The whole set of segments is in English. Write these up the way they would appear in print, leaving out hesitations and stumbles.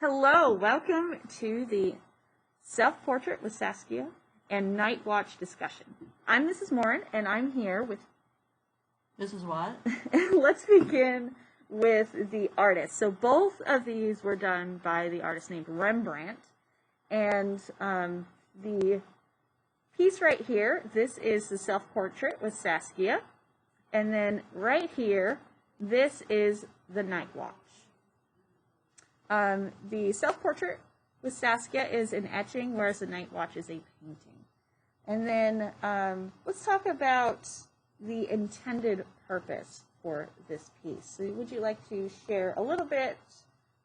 Hello, welcome to the Self-Portrait with Saskia and Night Watch discussion. I'm Mrs. Morin, and I'm here with Mrs. What? Let's begin with the artist. So both of these were done by the artist named Rembrandt, and the piece right here, this is the Self-Portrait with Saskia, and then right here, this is the Night Watch. The Self-Portrait with Saskia is an etching, whereas the Night Watch is a painting. And then let's talk about the intended purpose for this piece. So would you like to share a little bit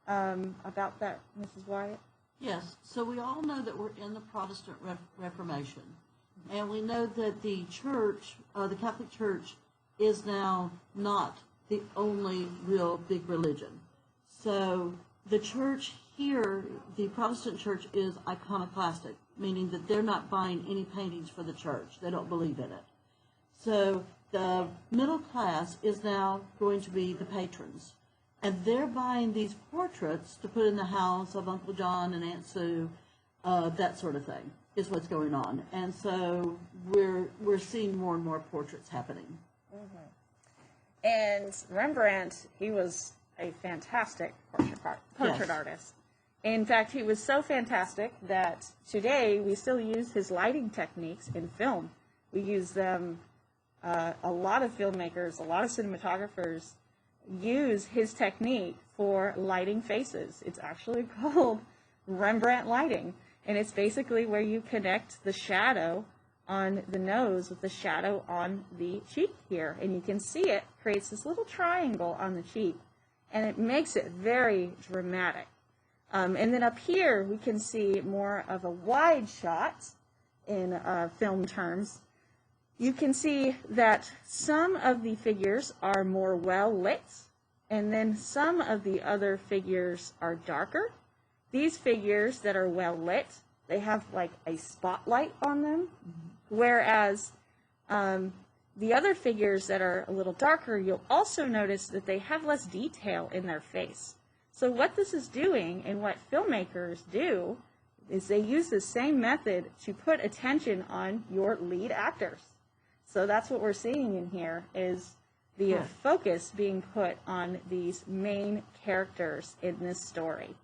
about that, Mrs. Wyatt? Yes. So we all know that we're in the Protestant Reformation. And we know that the church, the Catholic Church, is now not the only real big religion. So the church here, the Protestant church, is iconoclastic, meaning that they're not buying any paintings for the church. They don't believe in it. So the middle class is now going to be the patrons. And they're buying these portraits to put in the house of Uncle John and Aunt Sue, that sort of thing is what's going on. And so we're seeing more and more portraits happening. Mm-hmm. And Rembrandt, he was a fantastic portrait artist. In fact, he was so fantastic that today we still use his lighting techniques in film. We use them, a lot of filmmakers, a lot of cinematographers use his technique for lighting faces. It's actually called Rembrandt lighting, and it's basically where you connect the shadow on the nose with the shadow on the cheek here, and you can see it creates this little triangle on the cheek, and it makes it very dramatic. And then up here we can see more of a wide shot in film terms. You can see that some of the figures are more well lit, and then some of the other figures are darker. These figures that are well lit, they have like a spotlight on them, whereas the other figures that are a little darker, you'll also notice that they have less detail in their face. So what this is doing, and what filmmakers do, is they use the same method to put attention on your lead actors. So that's what we're seeing in here, is the focus being put on these main characters in this story,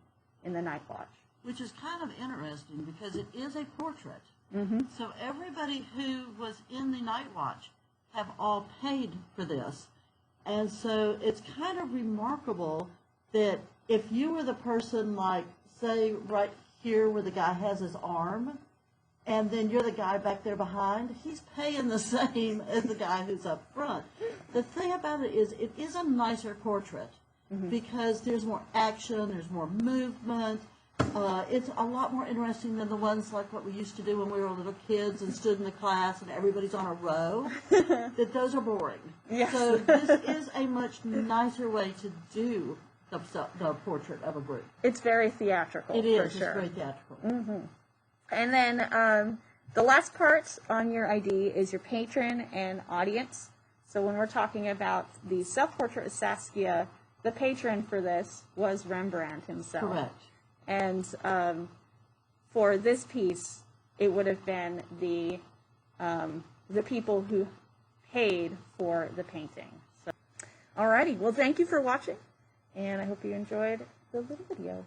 in the Night Watch. Which is kind of interesting because it is a portrait. Mm-hmm. So everybody who was in the Night Watch have all paid for this. And so it's kind of remarkable that if you were the person, like, say, right here where the guy has his arm, and then you're the guy back there behind, he's paying the same as the guy who's up front. The thing about it is a nicer portrait because there's more action, there's more movement. It's a lot more interesting than the ones like what we used to do when we were little kids and stood in the class and everybody's on a row. That those are boring. Yes. So this is a much nicer way to do the portrait of a group. It's very theatrical. It is. For It's sure. very theatrical. Mm-hmm. And then the last part on your ID is your patron and audience. So when we're talking about the Self-Portrait of Saskia, the patron for this was Rembrandt himself. Correct. And for this piece, it would have been the people who paid for the painting. So, alrighty, well, thank you for watching, and I hope you enjoyed the little video.